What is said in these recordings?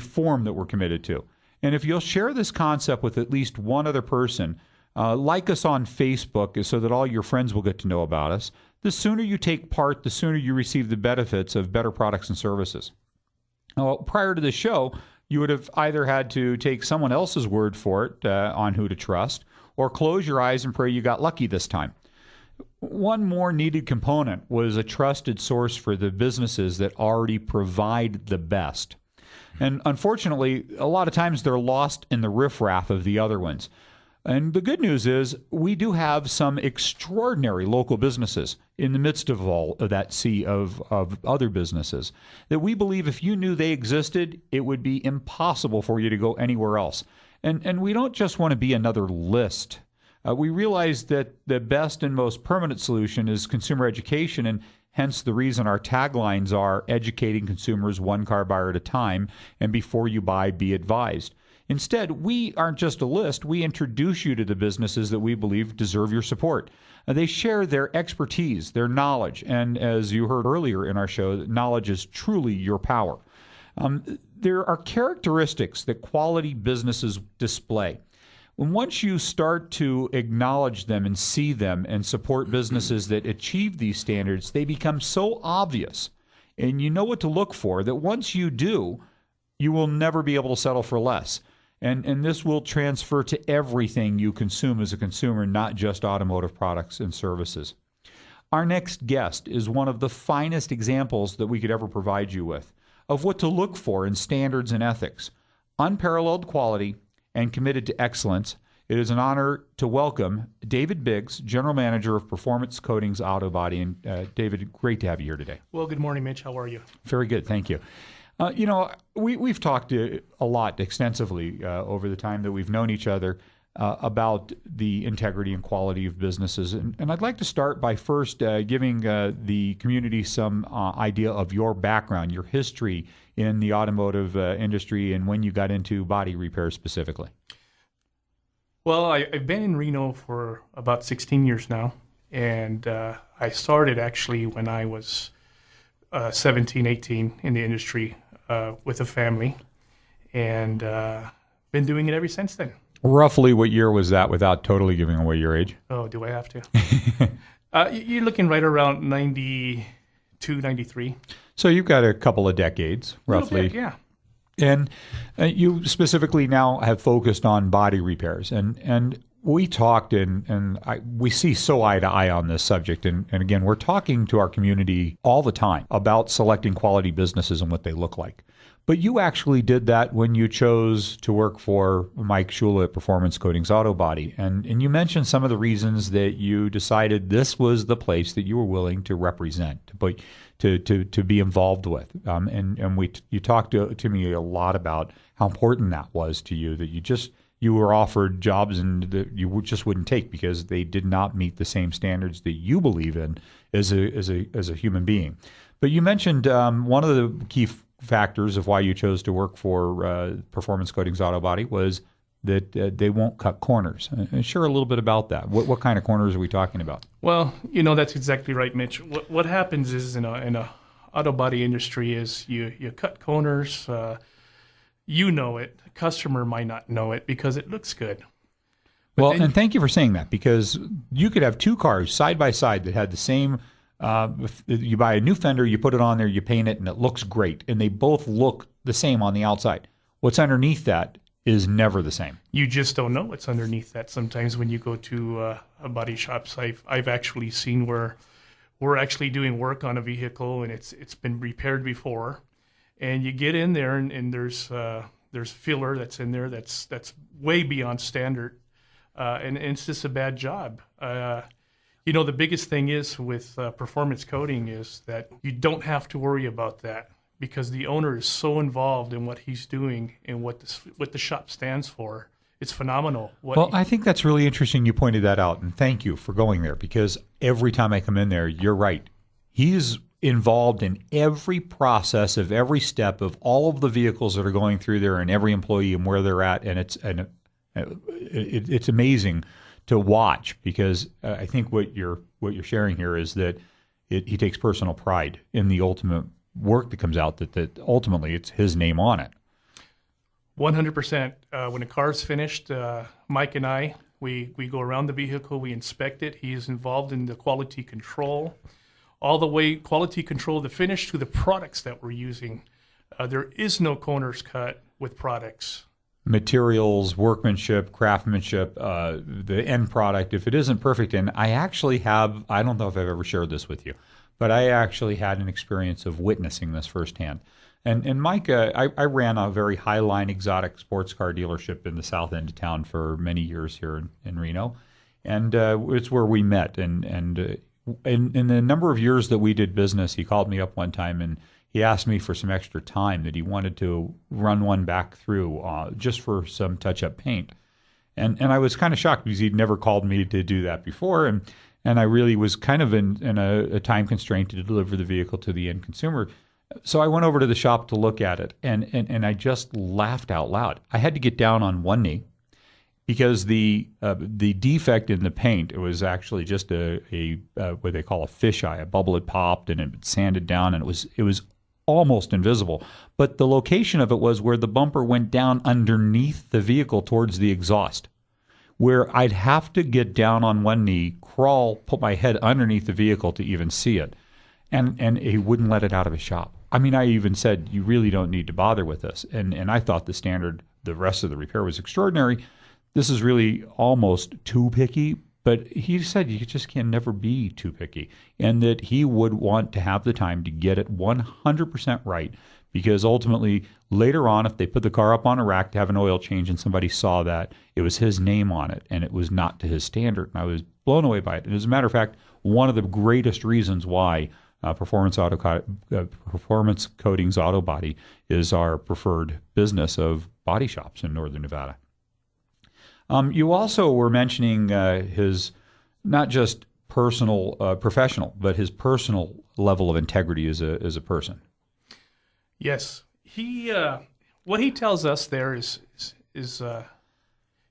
reform that we're committed to. And if you'll share this concept with at least one other person, like us on Facebook so that all your friends will get to know about us, the sooner you take part, the sooner you receive the benefits of better products and services. Now, prior to the show, you would have either had to take someone else's word for it on who to trust, or close your eyes and pray you got lucky this time. One more needed component was a trusted source for the businesses that already provide the best. And unfortunately, a lot of times they're lost in the riffraff of the other ones. And the good news is we do have some extraordinary local businesses in the midst of all of that sea of other businesses that we believe if you knew they existed, it would be impossible for you to go anywhere else. And we don't just want to be another list. We realize that the best and most permanent solution is consumer education, and hence the reason our taglines are educating consumers one car buyer at a time, and before you buy, be advised. Instead, we aren't just a list. We introduce you to the businesses that we believe deserve your support. They share their expertise, their knowledge, and as you heard earlier in our show, knowledge is truly your power. There are characteristics that quality businesses display. Once you start to acknowledge them and see them and support businesses that achieve these standards, they become so obvious and you know what to look for that once you do, you will never be able to settle for less. And this will transfer to everything you consume as a consumer, not just automotive products and services. Our next guest is one of the finest examples that we could ever provide you with of what to look for in standards and ethics. Unparalleled quality and committed to excellence. It is an honor to welcome David Biggs, General Manager of Performance Coatings AutoBody. And David, great to have you here today. Well, good morning, Mitch. How are you? Very good, thank you. We've talked a lot extensively over the time that we've known each other about the integrity and quality of businesses. And I'd like to start by first giving the community some idea of your background, your history in the automotive industry, and when you got into body repair specifically. Well, I've been in Reno for about 16 years now. And I started actually when I was 17, 18 in the industry with a family, and been doing it ever since then. Roughly what year was that without totally giving away your age? Oh, do I have to? You're looking right around 92, 93. So you've got a couple of decades, roughly. Bit, yeah. And you specifically now have focused on body repairs. And we talked we see so eye to eye on this subject. And again, we're talking to our community all the time about selecting quality businesses and what they look like. But you actually did that when you chose to work for Mike Shula at Performance Coatings AutoBody. And you mentioned some of the reasons that you decided this was the place that you were willing to represent, to be involved with. You talked to me a lot about how important that was to you, that you were offered jobs and that you just wouldn't take because they did not meet the same standards that you believe in as a human being. But you mentioned one of the key factors of why you chose to work for Performance Coatings AutoBody was that they won't cut corners. Share a little bit about that. What kind of corners are we talking about? Well, that's exactly right, Mitch. What happens is in a auto body industry is you cut corners. You know it. The customer might not know it because it looks good. And thank you for saying that, because you could have two cars side by side that had the same. You buy a new fender, you put it on there, you paint it, and it looks great, and they both look the same on the outside. What's underneath that is never the same. You just don't know what's underneath that. Sometimes when you go to a body shops, I've actually seen where we're actually doing work on a vehicle and it's been repaired before, and you get in there and there's filler that's in there that's way beyond standard, and it's just a bad job. The biggest thing is with performance coating is that you don't have to worry about that because the owner is so involved in what he's doing and what the shop stands for. It's phenomenal. I think that's really interesting you pointed that out, and thank you for going there, because every time I come in there, you're right. He's involved in every process of every step of all of the vehicles that are going through there and every employee and where they're at, and it's amazing to watch, because I think what you're sharing here is that he takes personal pride in the ultimate work that comes out, that ultimately it's his name on it. 100%. When the car's finished, Mike and I, we go around the vehicle, we inspect it. He is involved in the quality control, all the way quality control, the finish to the products that we're using. There is no corners cut with products. Materials, workmanship, craftsmanship, the end product, if it isn't perfect. And I actually have, I don't know if I've ever shared this with you, but I actually had an experience of witnessing this firsthand. And Mike, I ran a very high-line exotic sports car dealership in the south end of town for many years here in Reno. And it's where we met. And in the number of years that we did business, he called me up one time and he asked me for some extra time, that he wanted to run one back through just for some touch-up paint. And I was kind of shocked because he'd never called me to do that before. And I really was kind of in a time constraint to deliver the vehicle to the end consumer. So I went over to the shop to look at it, and I just laughed out loud. I had to get down on one knee because the defect in the paint, it was actually just a what they call a fisheye. A bubble had popped and it sanded down, and it was almost invisible. But the location of it was where the bumper went down underneath the vehicle towards the exhaust, where I'd have to get down on one knee, crawl, put my head underneath the vehicle to even see it. And he wouldn't let it out of his shop. I mean, I even said, you really don't need to bother with this. And I thought the rest of the repair was extraordinary. This is really almost too picky. But he said you just can never be too picky, and that he would want to have the time to get it 100% right, because ultimately later on, if they put the car up on a rack to have an oil change and somebody saw that, it was his name on it and it was not to his standard. And I was blown away by it. And as a matter of fact, one of the greatest reasons why Performance Coatings AutoBody is our preferred business of body shops in Northern Nevada. You also were mentioning his not just personal, professional, but his personal level of integrity as a person. Yes, what he tells us there is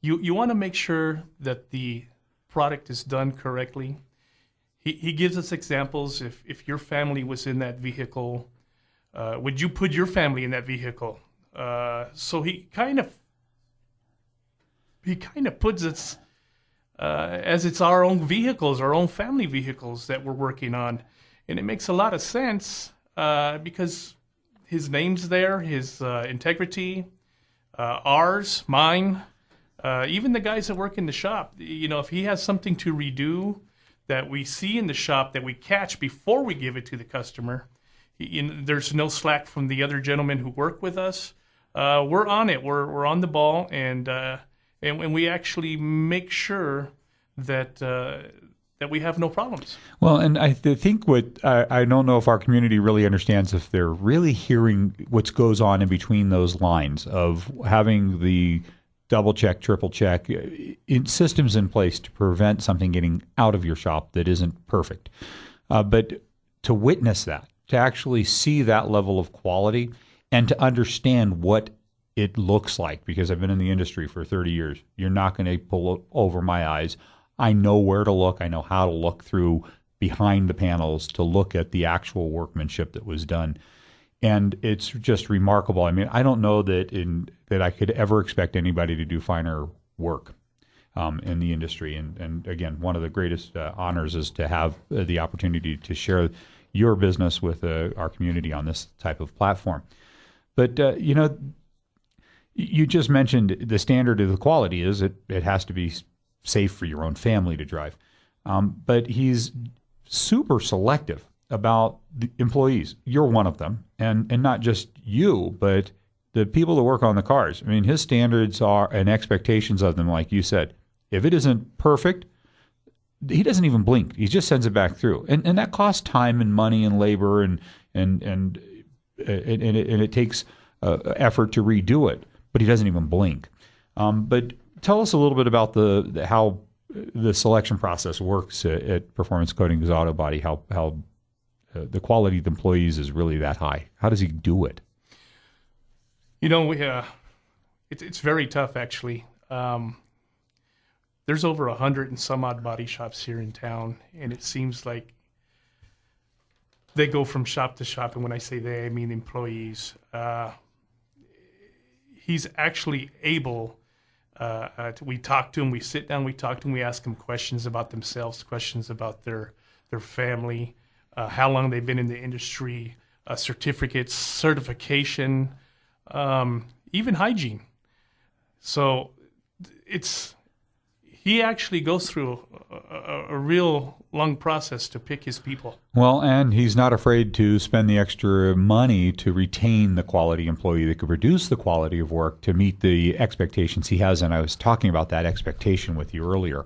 you want to make sure that the product is done correctly. He gives us examples. If your family was in that vehicle, would you put your family in that vehicle? So he kind of puts it as it's our own vehicles, our own family vehicles that we're working on. And it makes a lot of sense because his name's there, his integrity, ours, mine, even the guys that work in the shop. You know, if he has something to redo that we see in the shop that we catch before we give it to the customer, there's no slack from the other gentlemen who work with us. We're on it. We're on the ball, and we actually make sure that we have no problems. Well, and I think what I don't know if our community really understands, if they're really hearing what goes on in between those lines of having the double check, triple check, systems in place to prevent something getting out of your shop that isn't perfect. But to witness that, to actually see that level of quality, and to understand what it looks like, because I've been in the industry for 30 years. You're not going to pull over my eyes. I know where to look. I know how to look through behind the panels to look at the actual workmanship that was done. And it's just remarkable. I mean, I don't know that I could ever expect anybody to do finer work in the industry. And again, one of the greatest honors is to have the opportunity to share your business with our community on this type of platform. But, you just mentioned the standard of the quality is it has to be safe for your own family to drive. But he's super selective about the employees. You're one of them. And not just you, but the people that work on the cars. I mean, his standards are and expectations of them, like you said. If it isn't perfect, he doesn't even blink. He just sends it back through. And that costs time and money and labor and it takes effort to redo it. But he doesn't even blink. But tell us a little bit about how the selection process works at Performance Coatings AutoBody. How the quality of the employees is really that high. How does he do it? You know, it's very tough actually. There's over 100 and some odd body shops here in town, and it seems like they go from shop to shop. And when I say they, I mean employees. he's actually able. We talk to him. We sit down. We talk to him. We ask him questions about themselves, questions about their family, how long they've been in the industry, certificates, certification, even hygiene. So he actually goes through a real long process to pick his people. Well, and he's not afraid to spend the extra money to retain the quality employee that could produce the quality of work to meet the expectations he has. And I was talking about that expectation with you earlier.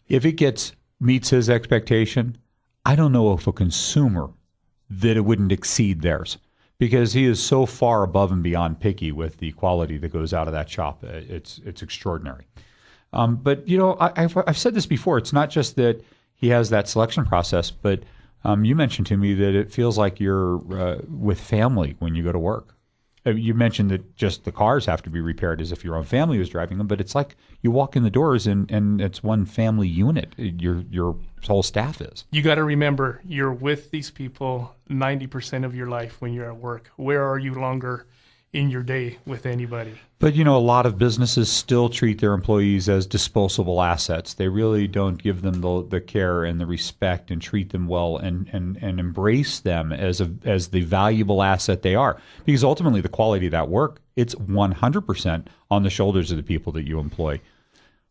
If it meets his expectation, I don't know if a consumer that it wouldn't exceed theirs, because he is so far above and beyond picky with the quality that goes out of that shop. It's extraordinary. But, I've said this before. It's not just that he has that selection process, but you mentioned to me that it feels like you're with family when you go to work. You mentioned that just the cars have to be repaired as if your own family was driving them, but it's like you walk in the doors and it's one family unit. Your whole staff is. You got to remember, you're with these people 90% of your life when you're at work. Where are you longer in your day with anybody? But, a lot of businesses still treat their employees as disposable assets. They really don't give them the care and the respect and treat them well and embrace them as the valuable asset they are. Because ultimately the quality of that work, it's 100% on the shoulders of the people that you employ.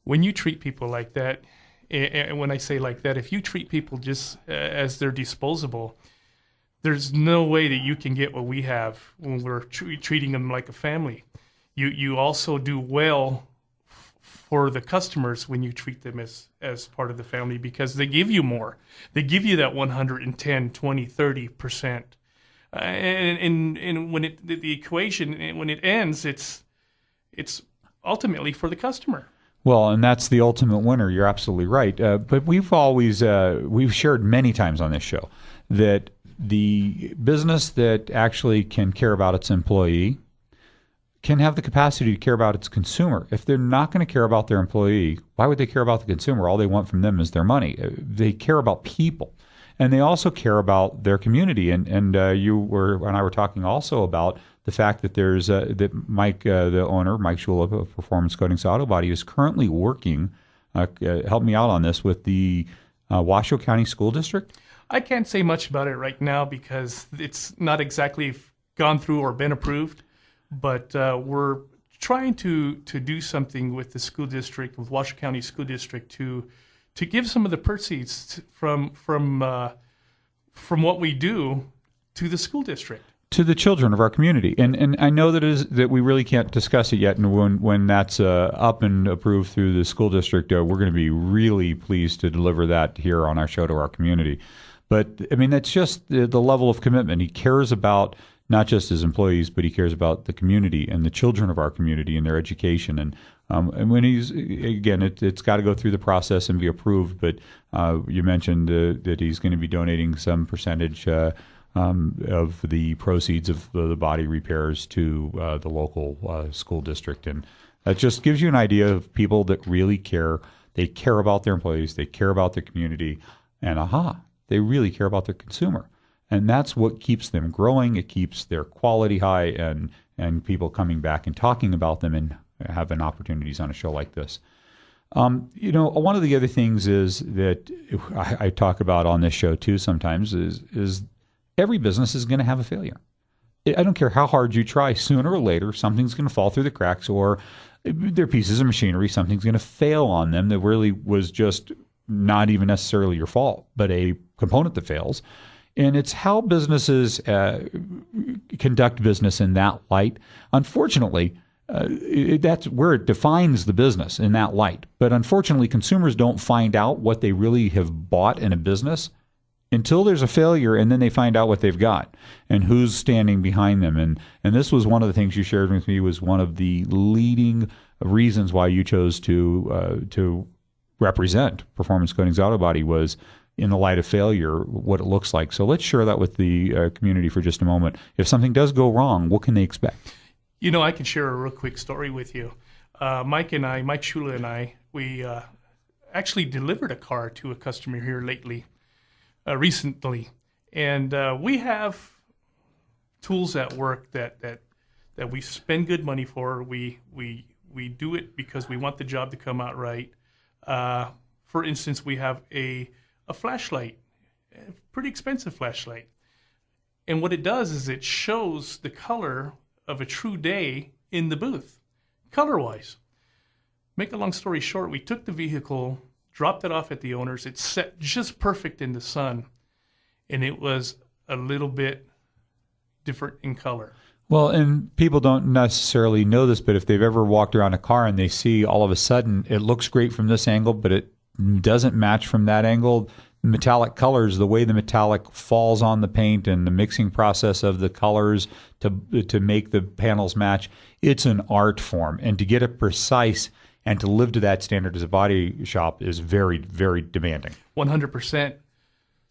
When you treat people like that, and when I say like that, if you treat people just as they're disposable, there's no way that you can get what we have when we're treating them like a family. You also do well for the customers when you treat them as part of the family, because they give you more. They give you that 110, 20, 30%. And when the equation, when it ends, it's ultimately for the customer. Well, and that's the ultimate winner. You're absolutely right. But we've shared many times on this show that the business that actually can care about its employee can have the capacity to care about its consumer. If they're not going to care about their employee, why would they care about the consumer? All they want from them is their money. They care about people, and they also care about their community. And you and I were talking also about the fact that there's that Mike, the owner, Mike Shula of Performance Coatings AutoBody, is currently working. Help me out on this with the Washoe County School District. I can't say much about it right now because it's not exactly gone through or been approved, but we're trying to do something with the school district, with Washoe County School District, to give some of the proceeds from what we do to the school district, to the children of our community. And I know that we really can't discuss it yet. And when that's up and approved through the school district, we're going to be really pleased to deliver that here on our show to our community. But I mean, that's just the level of commitment. He cares about not just his employees, but he cares about the community and the children of our community and their education. And when it's got to go through the process and be approved. But you mentioned that he's going to be donating some percentage of the proceeds of the body repairs to the local school district. And that just gives you an idea of people that really care. They care about their employees. They care about their community. And they really care about their consumer. And that's what keeps them growing. It keeps their quality high and people coming back and talking about them and having opportunities on a show like this. One of the other things is that I talk about on this show too sometimes is every business is going to have a failure. I don't care how hard you try, sooner or later, something's going to fall through the cracks, or they're pieces of machinery, something's going to fail on them that really was just not even necessarily your fault, but a component that fails. And it's how businesses conduct business in that light. Unfortunately, that's where it defines the business, in that light. But unfortunately, consumers don't find out what they really have bought in a business until there's a failure, and then they find out what they've got and who's standing behind them. And this was one of the things you shared with me, was one of the leading reasons why you chose to represent Performance Coatings AutoBody, was in the light of failure, what it looks like. So let's share that with the community for just a moment. If something does go wrong, what can they expect? I can share a real quick story with you. Mike Shula and I, we actually delivered a car to a customer here recently. And we have tools at work that that we spend good money for. We do it because we want the job to come out right. For instance, we have a flashlight, a pretty expensive flashlight. And what it does is it shows the color of a true day in the booth, color-wise. Make a long story short, we took the vehicle, dropped it off at the owner's. It set just perfect in the sun, and it was a little bit different in color. Well, and people don't necessarily know this, but if they've ever walked around a car and they see all of a sudden it looks great from this angle, but it doesn't match from that angle, metallic colors, the way the metallic falls on the paint and the mixing process of the colors to make the panels match, it's an art form. And to get it precise and to live to that standard as a body shop is very, very demanding. 100%.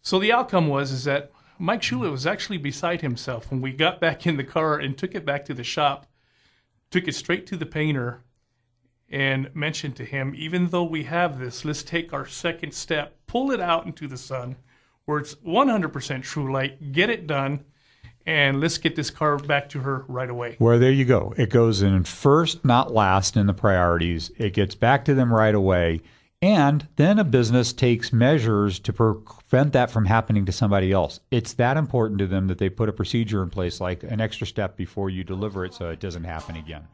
So the outcome is that Mike Shula was actually beside himself when we got back in the car and took it back to the shop, took it straight to the painter, and mentioned to him, even though we have this, let's take our second step, pull it out into the sun where it's 100% true light, get it done, and let's get this car back to her right away. Well, there you go. It goes in first, not last in the priorities. It gets back to them right away. And then a business takes measures to prevent that from happening to somebody else. It's that important to them that they put a procedure in place, like an extra step before you deliver it so it doesn't happen again.